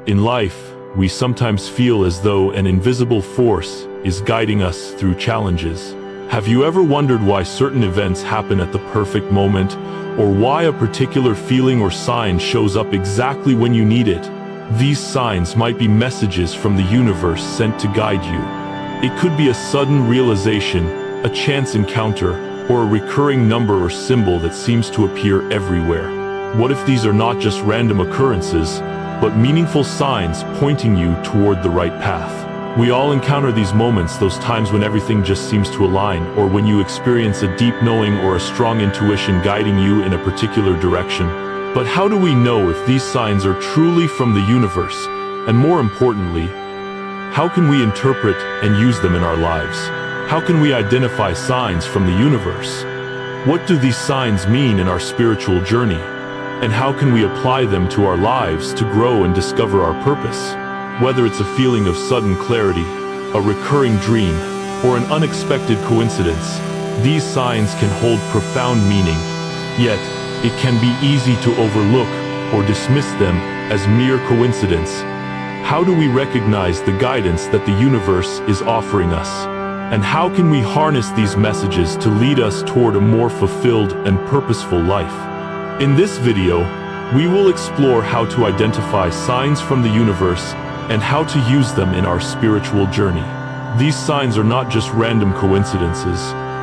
In life, we sometimes feel as though an invisible force is guiding us through challenges. Have you ever wondered why certain events happen at the perfect moment, or why a particular feeling or sign shows up exactly when you need it? These signs might be messages from the universe sent to guide you. It could be a sudden realization, a chance encounter, or a recurring number or symbol that seems to appear everywhere. What if these are not just random occurrences, but meaningful signs pointing you toward the right path? We all encounter these moments, those times when everything just seems to align, or when you experience a deep knowing or a strong intuition guiding you in a particular direction. But how do we know if these signs are truly from the universe? And more importantly, how can we interpret and use them in our lives? How can we identify signs from the universe? What do these signs mean in our spiritual journey? And how can we apply them to our lives to grow and discover our purpose? Whether it's a feeling of sudden clarity, a recurring dream, or an unexpected coincidence, these signs can hold profound meaning. Yet, it can be easy to overlook or dismiss them as mere coincidence. How do we recognize the guidance that the universe is offering us? And how can we harness these messages to lead us toward a more fulfilled and purposeful life? In this video, we will explore how to identify signs from the universe and how to use them in our spiritual journey. These signs are not just random coincidences.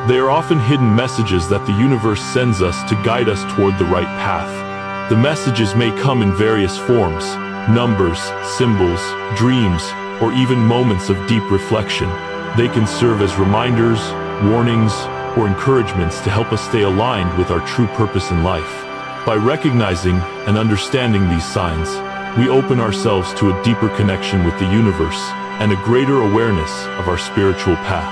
They are often hidden messages that the universe sends us to guide us toward the right path. The messages may come in various forms: numbers, symbols, dreams, or even moments of deep reflection. They can serve as reminders, warnings, or encouragements to help us stay aligned with our true purpose in life. By recognizing and understanding these signs, we open ourselves to a deeper connection with the universe and a greater awareness of our spiritual path.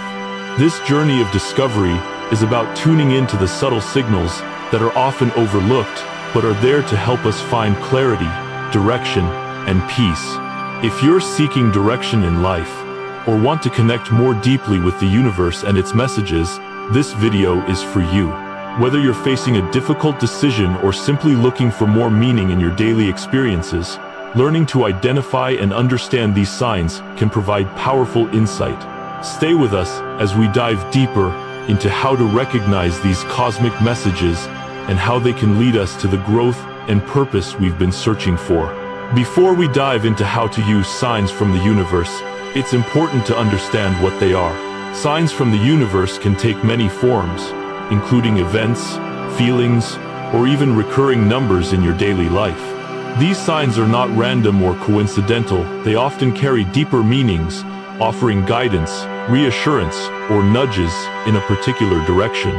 This journey of discovery is about tuning into the subtle signals that are often overlooked, but are there to help us find clarity, direction, and peace. If you're seeking direction in life, or want to connect more deeply with the universe and its messages, this video is for you. Whether you're facing a difficult decision or simply looking for more meaning in your daily experiences, learning to identify and understand these signs can provide powerful insight. Stay with us as we dive deeper into how to recognize these cosmic messages and how they can lead us to the growth and purpose we've been searching for. Before we dive into how to use signs from the universe, it's important to understand what they are. Signs from the universe can take many forms, including events, feelings, or even recurring numbers in your daily life. These signs are not random or coincidental. They often carry deeper meanings, offering guidance, reassurance, or nudges in a particular direction.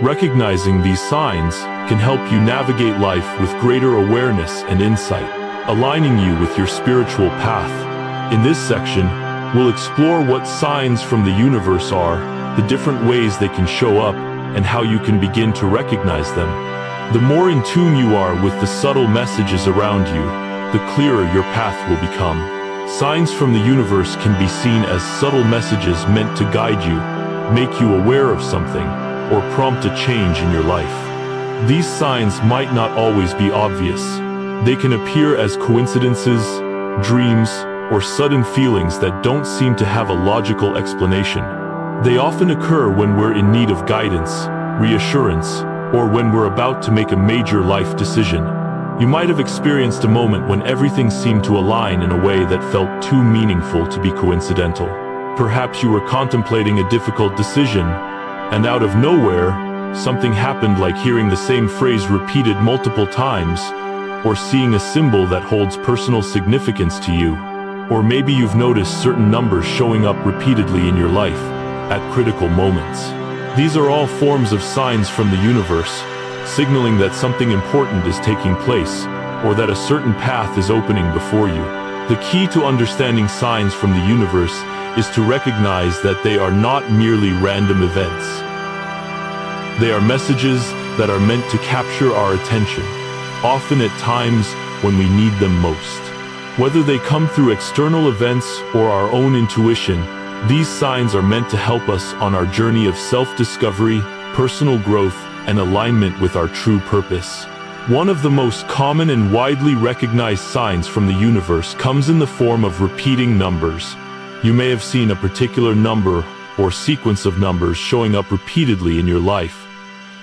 Recognizing these signs can help you navigate life with greater awareness and insight, aligning you with your spiritual path. In this section, we'll explore what signs from the universe are, the different ways they can show up, and how you can begin to recognize them. The more in tune you are with the subtle messages around you, the clearer your path will become. Signs from the universe can be seen as subtle messages meant to guide you, make you aware of something, or prompt a change in your life. These signs might not always be obvious. They can appear as coincidences, dreams, or sudden feelings that don't seem to have a logical explanation. They often occur when we're in need of guidance, reassurance, or when we're about to make a major life decision. You might have experienced a moment when everything seemed to align in a way that felt too meaningful to be coincidental. Perhaps you were contemplating a difficult decision, and out of nowhere, something happened, like hearing the same phrase repeated multiple times, or seeing a symbol that holds personal significance to you. Or maybe you've noticed certain numbers showing up repeatedly in your life at critical moments. These are all forms of signs from the universe, signaling that something important is taking place, or that a certain path is opening before you. The key to understanding signs from the universe is to recognize that they are not merely random events. They are messages that are meant to capture our attention, often at times when we need them most. Whether they come through external events or our own intuition, these signs are meant to help us on our journey of self-discovery, personal growth, and alignment with our true purpose. One of the most common and widely recognized signs from the universe comes in the form of repeating numbers. You may have seen a particular number or sequence of numbers showing up repeatedly in your life,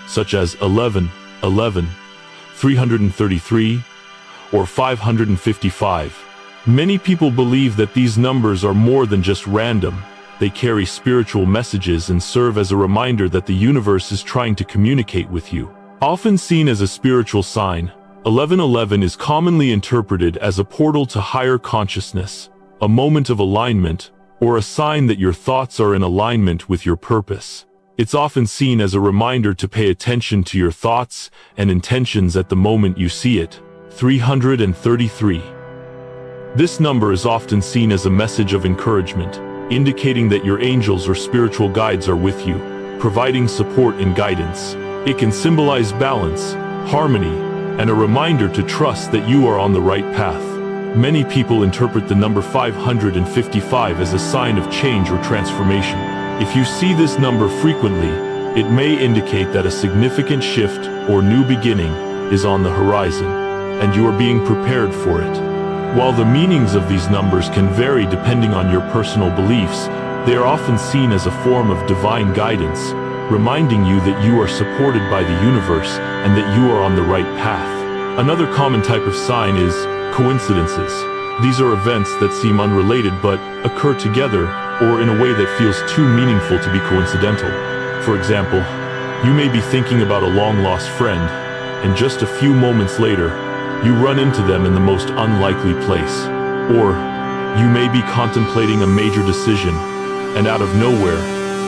such as 11, 11, 333, or 555. Many people believe that these numbers are more than just random. They carry spiritual messages and serve as a reminder that the universe is trying to communicate with you. Often seen as a spiritual sign, 1111 is commonly interpreted as a portal to higher consciousness, a moment of alignment, or a sign that your thoughts are in alignment with your purpose. It's often seen as a reminder to pay attention to your thoughts and intentions at the moment you see it. 333. This number is often seen as a message of encouragement, indicating that your angels or spiritual guides are with you, providing support and guidance. It can symbolize balance, harmony, and a reminder to trust that you are on the right path. Many people interpret the number 555 as a sign of change or transformation. If you see this number frequently, it may indicate that a significant shift or new beginning is on the horizon, and you are being prepared for it. While the meanings of these numbers can vary depending on your personal beliefs, they are often seen as a form of divine guidance, reminding you that you are supported by the universe and that you are on the right path. Another common type of sign is coincidences. These are events that seem unrelated but occur together or in a way that feels too meaningful to be coincidental. For example, you may be thinking about a long-lost friend, and just a few moments later, you run into them in the most unlikely place. Or you may be contemplating a major decision, and out of nowhere,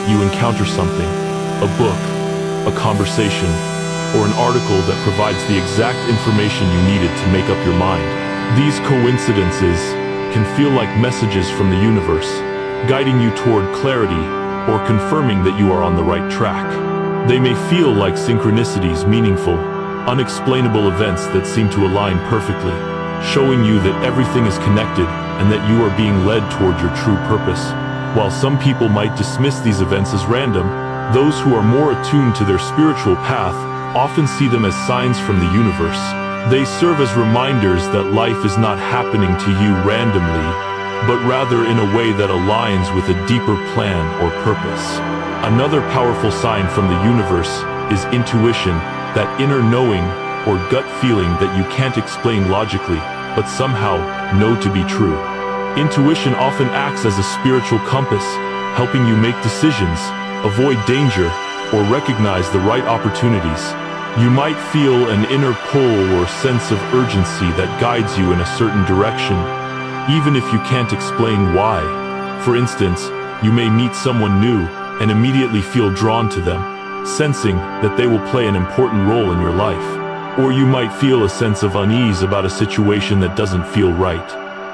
you encounter something. A book, a conversation, or an article that provides the exact information you needed to make up your mind. These coincidences can feel like messages from the universe, guiding you toward clarity or confirming that you are on the right track. They may feel like synchronicities, meaningful, unexplainable events that seem to align perfectly, showing you that everything is connected and that you are being led toward your true purpose. While some people might dismiss these events as random, those who are more attuned to their spiritual path often see them as signs from the universe. They serve as reminders that life is not happening to you randomly, but rather in a way that aligns with a deeper plan or purpose. Another powerful sign from the universe is intuition, that inner knowing or gut feeling that you can't explain logically, but somehow know to be true. Intuition often acts as a spiritual compass, helping you make decisions, avoid danger, or recognize the right opportunities. You might feel an inner pull or sense of urgency that guides you in a certain direction, even if you can't explain why. For instance, you may meet someone new and immediately feel drawn to them, sensing that they will play an important role in your life. Or you might feel a sense of unease about a situation that doesn't feel right,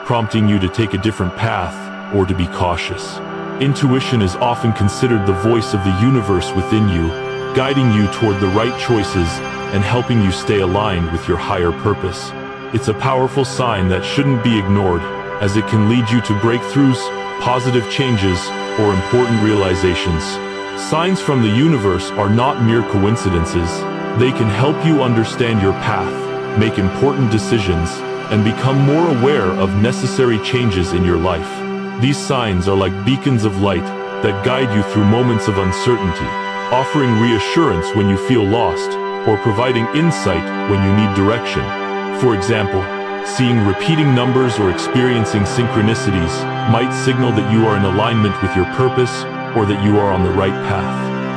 prompting you to take a different path or to be cautious. Intuition is often considered the voice of the universe within you, guiding you toward the right choices and helping you stay aligned with your higher purpose. It's a powerful sign that shouldn't be ignored, as it can lead you to breakthroughs, positive changes, or important realizations. Signs from the universe are not mere coincidences. They can help you understand your path, make important decisions, and become more aware of necessary changes in your life. These signs are like beacons of light that guide you through moments of uncertainty, offering reassurance when you feel lost, or providing insight when you need direction. For example, seeing repeating numbers or experiencing synchronicities might signal that you are in alignment with your purpose or that you are on the right path.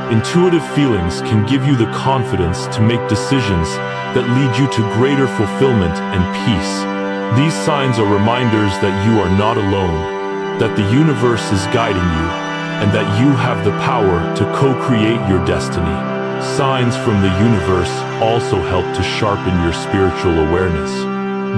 Intuitive feelings can give you the confidence to make decisions that lead you to greater fulfillment and peace. These signs are reminders that you are not alone, that the universe is guiding you, and that you have the power to co-create your destiny. Signs from the universe also help to sharpen your spiritual awareness.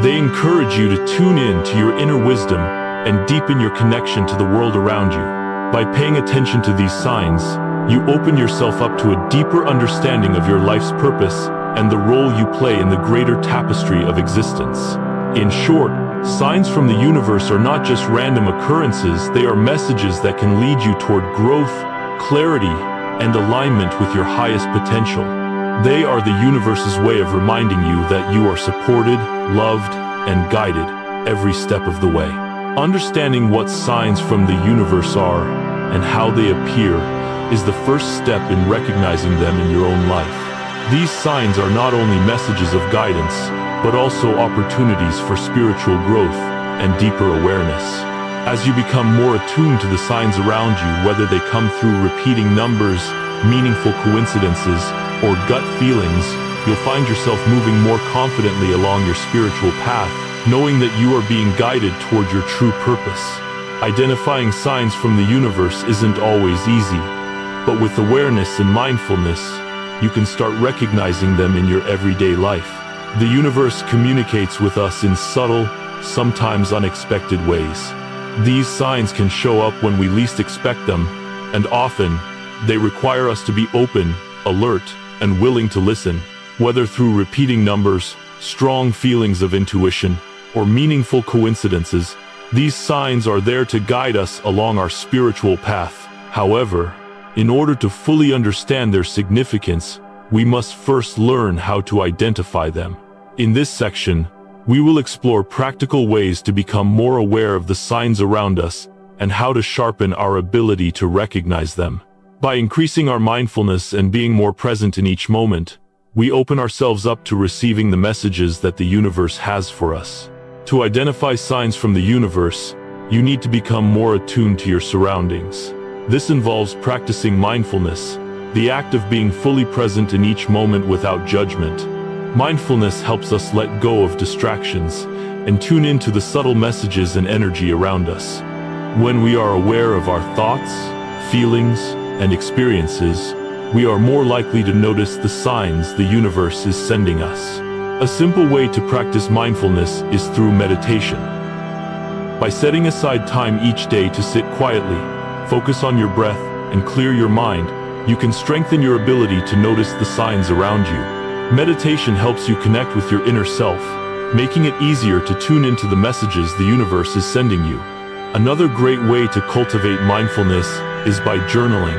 They encourage you to tune in to your inner wisdom and deepen your connection to the world around you. By paying attention to these signs, you open yourself up to a deeper understanding of your life's purpose and the role you play in the greater tapestry of existence. In short, signs from the universe are not just random occurrences, they are messages that can lead you toward growth, clarity, and alignment with your highest potential. They are the universe's way of reminding you that you are supported, loved, and guided every step of the way. Understanding what signs from the universe are and how they appear is the first step in recognizing them in your own life. These signs are not only messages of guidance, but also opportunities for spiritual growth and deeper awareness. As you become more attuned to the signs around you, whether they come through repeating numbers, meaningful coincidences, or gut feelings, you'll find yourself moving more confidently along your spiritual path, knowing that you are being guided toward your true purpose. Identifying signs from the universe isn't always easy, but with awareness and mindfulness, you can start recognizing them in your everyday life. The universe communicates with us in subtle, sometimes unexpected ways. These signs can show up when we least expect them, and often, they require us to be open, alert, and willing to listen. Whether through repeating numbers, strong feelings of intuition, or meaningful coincidences, these signs are there to guide us along our spiritual path. However, in order to fully understand their significance, we must first learn how to identify them. In this section, we will explore practical ways to become more aware of the signs around us and how to sharpen our ability to recognize them. By increasing our mindfulness and being more present in each moment, we open ourselves up to receiving the messages that the universe has for us. To identify signs from the universe, you need to become more attuned to your surroundings. This involves practicing mindfulness, the act of being fully present in each moment without judgment. Mindfulness helps us let go of distractions and tune into the subtle messages and energy around us. When we are aware of our thoughts, feelings, and experiences, we are more likely to notice the signs the universe is sending us. A simple way to practice mindfulness is through meditation. By setting aside time each day to sit quietly, focus on your breath, and clear your mind, you can strengthen your ability to notice the signs around you. Meditation helps you connect with your inner self, making it easier to tune into the messages the universe is sending you. Another great way to cultivate mindfulness is by journaling.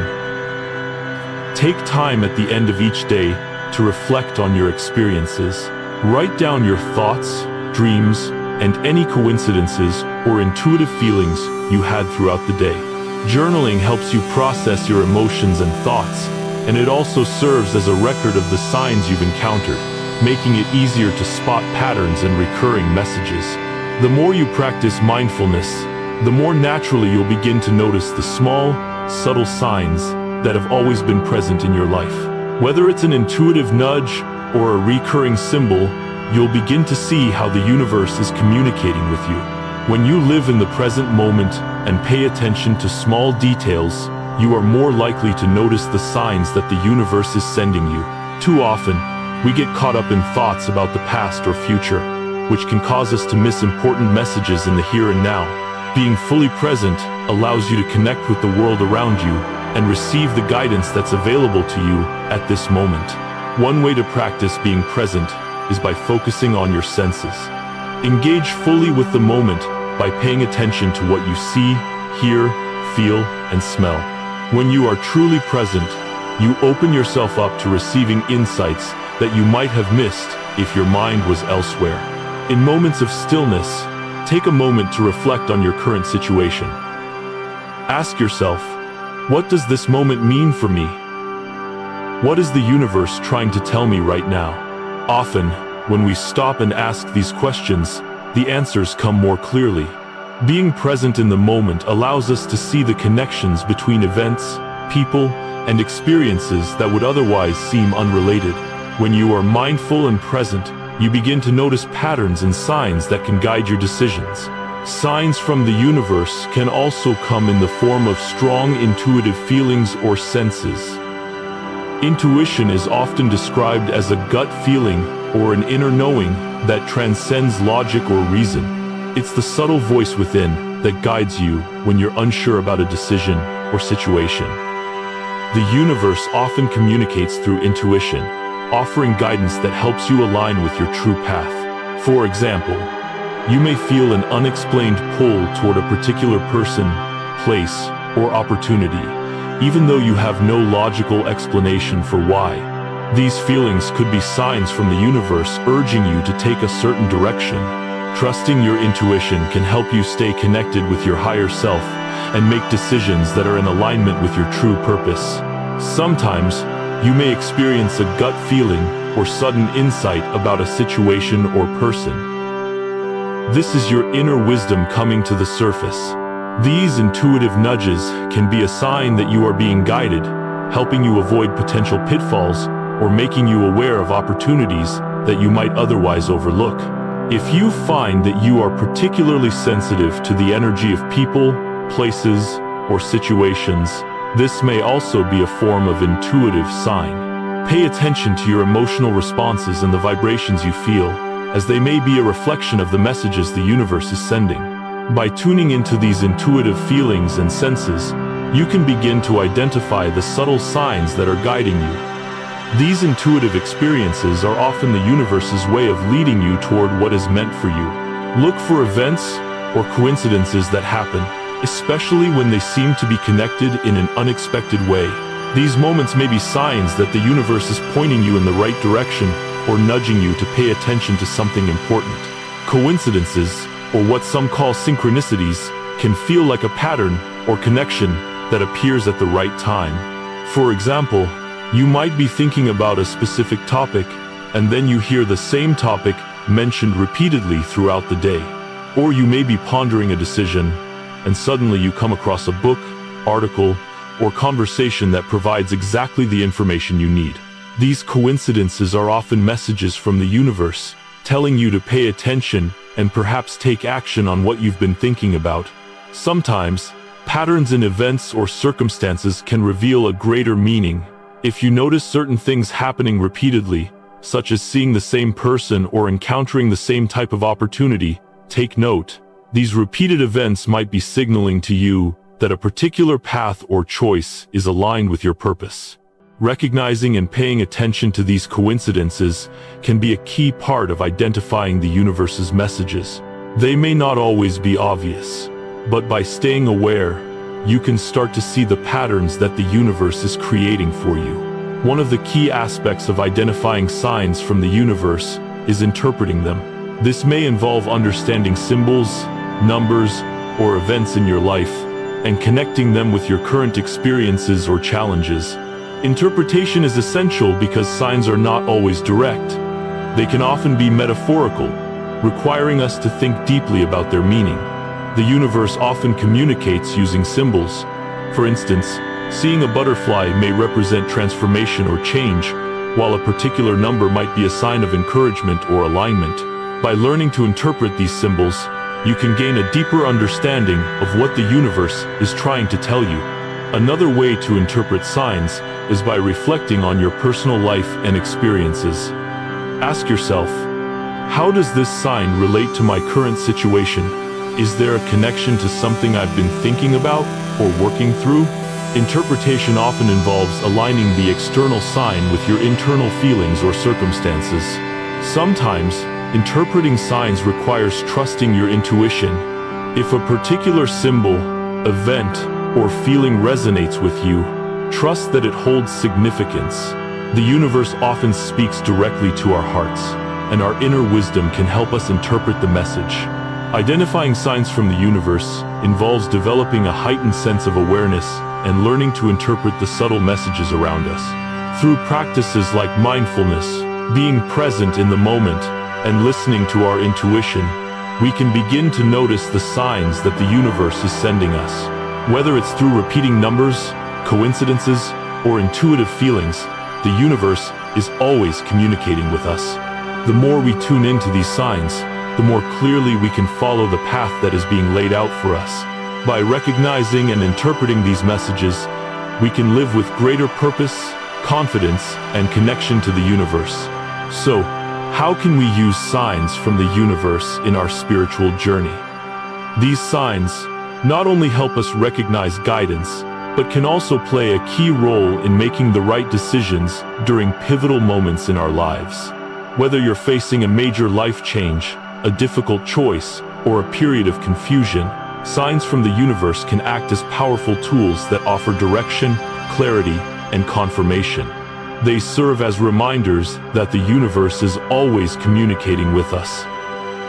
Take time at the end of each day to reflect on your experiences. Write down your thoughts, dreams, and any coincidences or intuitive feelings you had throughout the day. Journaling helps you process your emotions and thoughts, and it also serves as a record of the signs you've encountered, making it easier to spot patterns and recurring messages. The more you practice mindfulness, the more naturally you'll begin to notice the small, subtle signs that have always been present in your life. Whether it's an intuitive nudge or a recurring symbol, you'll begin to see how the universe is communicating with you. When you live in the present moment and pay attention to small details, you are more likely to notice the signs that the universe is sending you. Too often, we get caught up in thoughts about the past or future, which can cause us to miss important messages in the here and now. Being fully present allows you to connect with the world around you and receive the guidance that's available to you at this moment. One way to practice being present is by focusing on your senses. Engage fully with the moment by paying attention to what you see, hear, feel, and smell. When you are truly present, you open yourself up to receiving insights that you might have missed if your mind was elsewhere. In moments of stillness, take a moment to reflect on your current situation. Ask yourself, what does this moment mean for me? What is the universe trying to tell me right now? Often, when we stop and ask these questions, the answers come more clearly. Being present in the moment allows us to see the connections between events, people, and experiences that would otherwise seem unrelated. When you are mindful and present, you begin to notice patterns and signs that can guide your decisions. Signs from the universe can also come in the form of strong intuitive feelings or senses. Intuition is often described as a gut feeling or an inner knowing that transcends logic or reason. It's the subtle voice within that guides you when you're unsure about a decision or situation. The universe often communicates through intuition, offering guidance that helps you align with your true path. For example, you may feel an unexplained pull toward a particular person, place, or opportunity, even though you have no logical explanation for why. These feelings could be signs from the universe urging you to take a certain direction. Trusting your intuition can help you stay connected with your higher self and make decisions that are in alignment with your true purpose. Sometimes, you may experience a gut feeling or sudden insight about a situation or person. This is your inner wisdom coming to the surface. These intuitive nudges can be a sign that you are being guided, helping you avoid potential pitfalls or making you aware of opportunities that you might otherwise overlook. If you find that you are particularly sensitive to the energy of people, places, or situations, this may also be a form of intuitive sign. Pay attention to your emotional responses and the vibrations you feel, as they may be a reflection of the messages the universe is sending. By tuning into these intuitive feelings and senses, you can begin to identify the subtle signs that are guiding you. These intuitive experiences are often the universe's way of leading you toward what is meant for you. Look for events or coincidences that happen, especially when they seem to be connected in an unexpected way. These moments may be signs that the universe is pointing you in the right direction or nudging you to pay attention to something important. Coincidences, or what some call synchronicities, can feel like a pattern or connection that appears at the right time. For example, you might be thinking about a specific topic, and then you hear the same topic mentioned repeatedly throughout the day. Or you may be pondering a decision, and suddenly you come across a book, article, or conversation that provides exactly the information you need. These coincidences are often messages from the universe, telling you to pay attention and perhaps take action on what you've been thinking about. Sometimes, patterns in events or circumstances can reveal a greater meaning. If you notice certain things happening repeatedly, such as seeing the same person or encountering the same type of opportunity, take note. These repeated events might be signaling to you that a particular path or choice is aligned with your purpose. Recognizing and paying attention to these coincidences can be a key part of identifying the universe's messages. They may not always be obvious, but by staying aware, you can start to see the patterns that the universe is creating for you. One of the key aspects of identifying signs from the universe is interpreting them. This may involve understanding symbols, numbers, or events in your life, and connecting them with your current experiences or challenges. Interpretation is essential because signs are not always direct. They can often be metaphorical, requiring us to think deeply about their meaning. The universe often communicates using symbols. For instance, seeing a butterfly may represent transformation or change, while a particular number might be a sign of encouragement or alignment. By learning to interpret these symbols, you can gain a deeper understanding of what the universe is trying to tell you. Another way to interpret signs is by reflecting on your personal life and experiences. Ask yourself, how does this sign relate to my current situation? Is there a connection to something I've been thinking about or working through? Interpretation often involves aligning the external sign with your internal feelings or circumstances. Sometimes, interpreting signs requires trusting your intuition. If a particular symbol, event, or feeling resonates with you, trust that it holds significance. The universe often speaks directly to our hearts, and our inner wisdom can help us interpret the message. Identifying signs from the universe involves developing a heightened sense of awareness and learning to interpret the subtle messages around us. Through practices like mindfulness, being present in the moment, and listening to our intuition, we can begin to notice the signs that the universe is sending us. Whether it's through repeating numbers, coincidences, or intuitive feelings, the universe is always communicating with us. The more we tune into these signs, the more clearly we can follow the path that is being laid out for us. By recognizing and interpreting these messages, we can live with greater purpose, confidence, and connection to the universe. So, how can we use signs from the universe in our spiritual journey? These signs not only help us recognize guidance, but can also play a key role in making the right decisions during pivotal moments in our lives. Whether you're facing a major life change, a difficult choice, or a period of confusion, signs from the universe can act as powerful tools that offer direction, clarity, and confirmation. They serve as reminders that the universe is always communicating with us,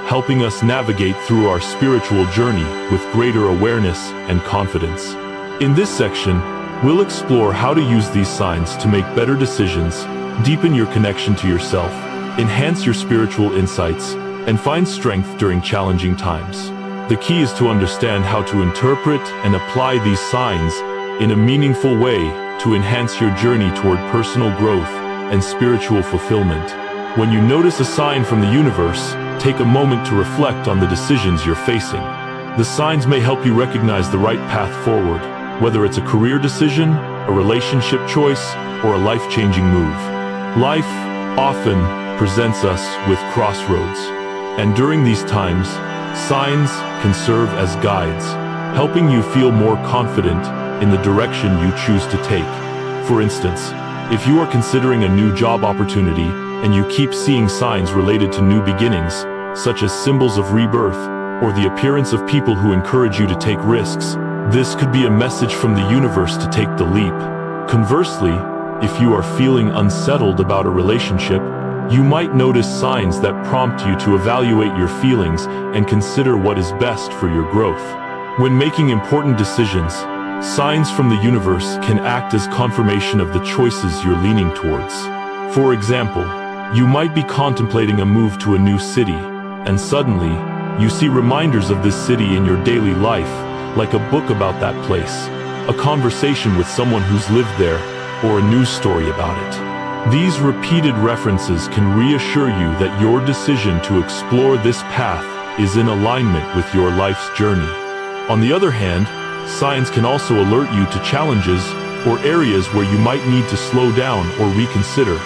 helping us navigate through our spiritual journey with greater awareness and confidence. In this section, we'll explore how to use these signs to make better decisions, deepen your connection to yourself, enhance your spiritual insights, and find strength during challenging times. The key is to understand how to interpret and apply these signs in a meaningful way to enhance your journey toward personal growth and spiritual fulfillment. When you notice a sign from the universe, take a moment to reflect on the decisions you're facing. The signs may help you recognize the right path forward, whether it's a career decision, a relationship choice, or a life-changing move. Life often presents us with crossroads, and during these times, signs can serve as guides, helping you feel more confident in the direction you choose to take. For instance, if you are considering a new job opportunity and you keep seeing signs related to new beginnings, such as symbols of rebirth or the appearance of people who encourage you to take risks, this could be a message from the universe to take the leap. Conversely, if you are feeling unsettled about a relationship, you might notice signs that prompt you to evaluate your feelings and consider what is best for your growth. When making important decisions, signs from the universe can act as confirmation of the choices you're leaning towards. For example, you might be contemplating a move to a new city, and suddenly, you see reminders of this city in your daily life, like a book about that place, a conversation with someone who's lived there, or a news story about it. These repeated references can reassure you that your decision to explore this path is in alignment with your life's journey. On the other hand, signs can also alert you to challenges or areas where you might need to slow down or reconsider.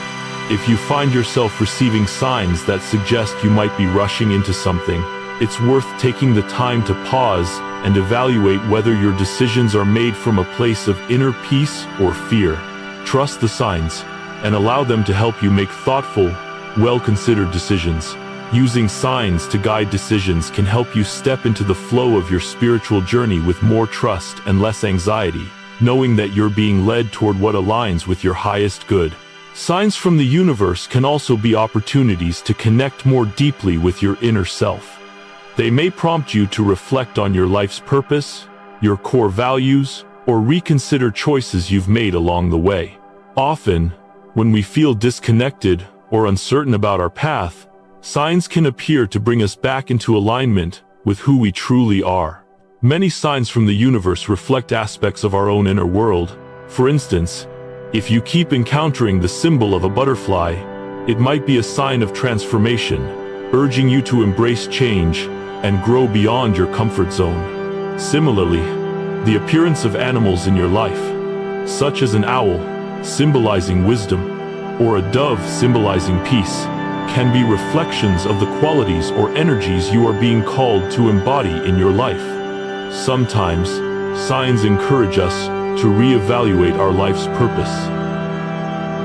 If you find yourself receiving signs that suggest you might be rushing into something, it's worth taking the time to pause and evaluate whether your decisions are made from a place of inner peace or fear. Trust the signs and allow them to help you make thoughtful, well-considered decisions. Using signs to guide decisions can help you step into the flow of your spiritual journey with more trust and less anxiety, knowing that you're being led toward what aligns with your highest good. Signs from the universe can also be opportunities to connect more deeply with your inner self. They may prompt you to reflect on your life's purpose, your core values, or reconsider choices you've made along the way. Often, when we feel disconnected or uncertain about our path, signs can appear to bring us back into alignment with who we truly are. Many signs from the universe reflect aspects of our own inner world. For instance, if you keep encountering the symbol of a butterfly, it might be a sign of transformation, urging you to embrace change and grow beyond your comfort zone. Similarly, the appearance of animals in your life, such as an owl, symbolizing wisdom, or a dove symbolizing peace, can be reflections of the qualities or energies you are being called to embody in your life. Sometimes, signs encourage us to reevaluate our life's purpose.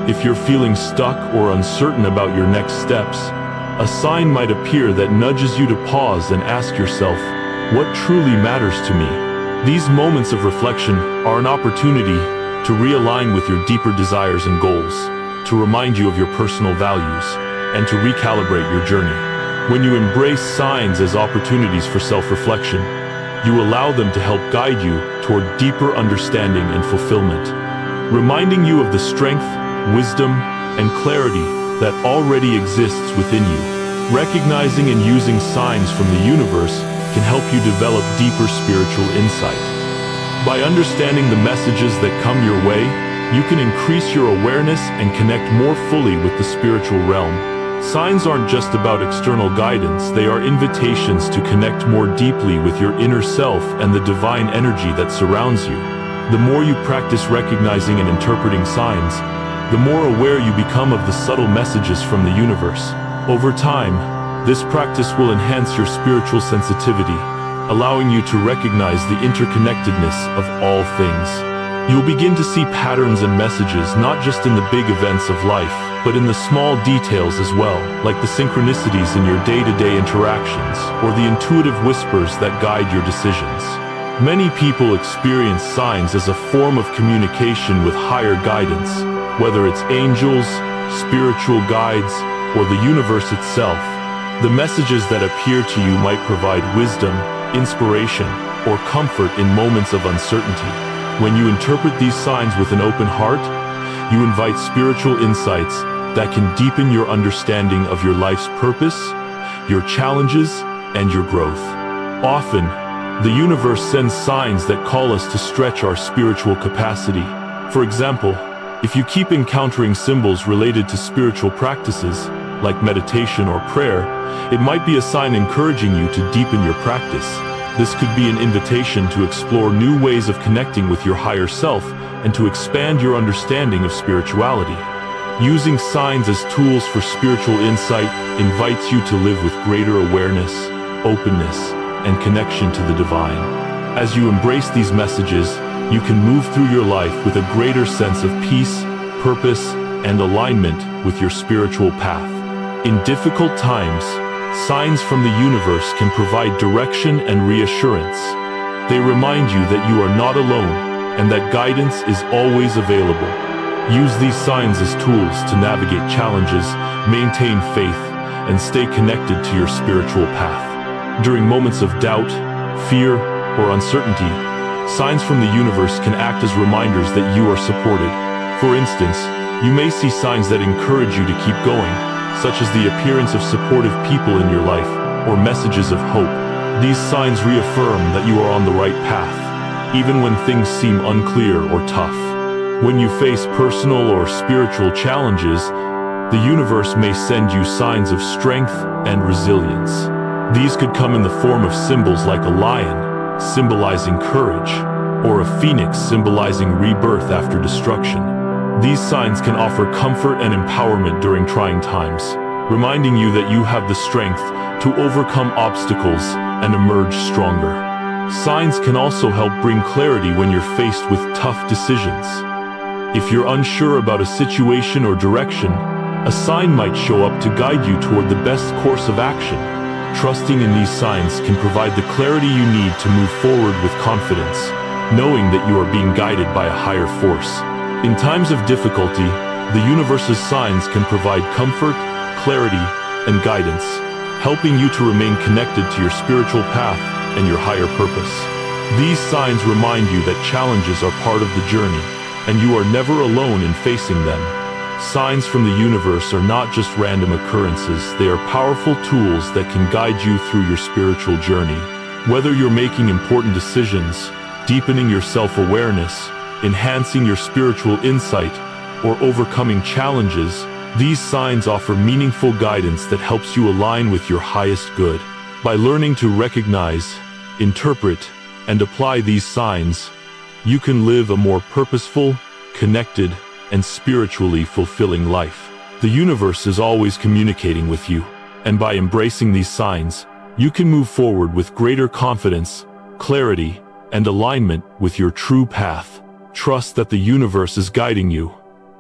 If you're feeling stuck or uncertain about your next steps, a sign might appear that nudges you to pause and ask yourself, what truly matters to me? These moments of reflection are an opportunity to realign with your deeper desires and goals, to remind you of your personal values, and to recalibrate your journey. When you embrace signs as opportunities for self-reflection, you allow them to help guide you toward deeper understanding and fulfillment, reminding you of the strength, wisdom, and clarity that already exists within you. Recognizing and using signs from the universe can help you develop deeper spiritual insight. By understanding the messages that come your way, you can increase your awareness and connect more fully with the spiritual realm. Signs aren't just about external guidance, they are invitations to connect more deeply with your inner self and the divine energy that surrounds you. The more you practice recognizing and interpreting signs, the more aware you become of the subtle messages from the universe. Over time, this practice will enhance your spiritual sensitivity, allowing you to recognize the interconnectedness of all things. You'll begin to see patterns and messages not just in the big events of life, but in the small details as well, like the synchronicities in your day-to-day interactions, or the intuitive whispers that guide your decisions. Many people experience signs as a form of communication with higher guidance, whether it's angels, spiritual guides, or the universe itself. The messages that appear to you might provide wisdom, inspiration, or comfort in moments of uncertainty. When you interpret these signs with an open heart, you invite spiritual insights that can deepen your understanding of your life's purpose, your challenges, and your growth. Often, the universe sends signs that call us to stretch our spiritual capacity. For example, if you keep encountering symbols related to spiritual practices, like meditation or prayer, it might be a sign encouraging you to deepen your practice. This could be an invitation to explore new ways of connecting with your higher self and to expand your understanding of spirituality. Using signs as tools for spiritual insight invites you to live with greater awareness, openness, and connection to the divine. As you embrace these messages, you can move through your life with a greater sense of peace, purpose, and alignment with your spiritual path. In difficult times, signs from the universe can provide direction and reassurance. They remind you that you are not alone and that guidance is always available. Use these signs as tools to navigate challenges, maintain faith, and stay connected to your spiritual path. During moments of doubt, fear, or uncertainty, signs from the universe can act as reminders that you are supported. For instance, you may see signs that encourage you to keep going, such as the appearance of supportive people in your life, or messages of hope. These signs reaffirm that you are on the right path, even when things seem unclear or tough. When you face personal or spiritual challenges, the universe may send you signs of strength and resilience. These could come in the form of symbols like a lion, symbolizing courage, or a phoenix symbolizing rebirth after destruction. These signs can offer comfort and empowerment during trying times, reminding you that you have the strength to overcome obstacles and emerge stronger. Signs can also help bring clarity when you're faced with tough decisions. If you're unsure about a situation or direction, a sign might show up to guide you toward the best course of action. Trusting in these signs can provide the clarity you need to move forward with confidence, knowing that you are being guided by a higher force. In times of difficulty, the universe's signs can provide comfort, clarity, and guidance, helping you to remain connected to your spiritual path and your higher purpose. These signs remind you that challenges are part of the journey, and you are never alone in facing them. Signs from the universe are not just random occurrences, they are powerful tools that can guide you through your spiritual journey. Whether you're making important decisions, deepening your self-awareness, enhancing your spiritual insight, or overcoming challenges, these signs offer meaningful guidance that helps you align with your highest good. By learning to recognize, interpret, and apply these signs, you can live a more purposeful, connected, and spiritually fulfilling life. The universe is always communicating with you, and by embracing these signs, you can move forward with greater confidence, clarity, and alignment with your true path. Trust that the universe is guiding you,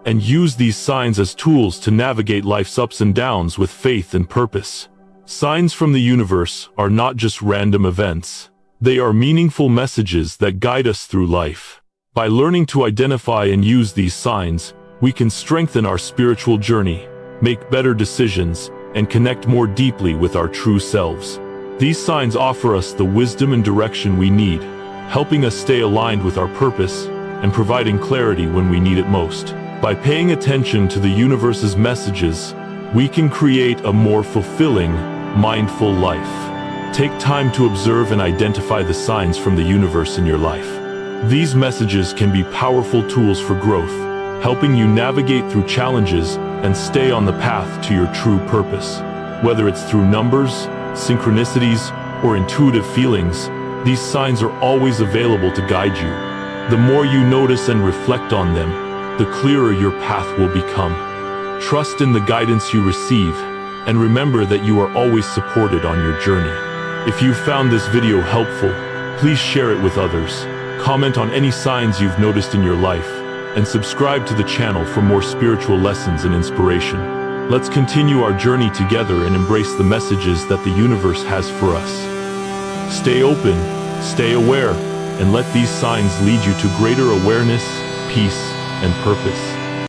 and use these signs as tools to navigate life's ups and downs with faith and purpose. Signs from the universe are not just random events. They are meaningful messages that guide us through life. By learning to identify and use these signs, we can strengthen our spiritual journey, make better decisions, and connect more deeply with our true selves. These signs offer us the wisdom and direction we need, helping us stay aligned with our purpose and providing clarity when we need it most. By paying attention to the universe's messages, we can create a more fulfilling, mindful life. Take time to observe and identify the signs from the universe in your life. These messages can be powerful tools for growth, helping you navigate through challenges and stay on the path to your true purpose. Whether it's through numbers, synchronicities, or intuitive feelings, these signs are always available to guide you. The more you notice and reflect on them, the clearer your path will become. Trust in the guidance you receive, and remember that you are always supported on your journey. If you found this video helpful, please share it with others, comment on any signs you've noticed in your life, and subscribe to the channel for more spiritual lessons and inspiration. Let's continue our journey together and embrace the messages that the universe has for us. Stay open, stay aware, and let these signs lead you to greater awareness, peace, and purpose.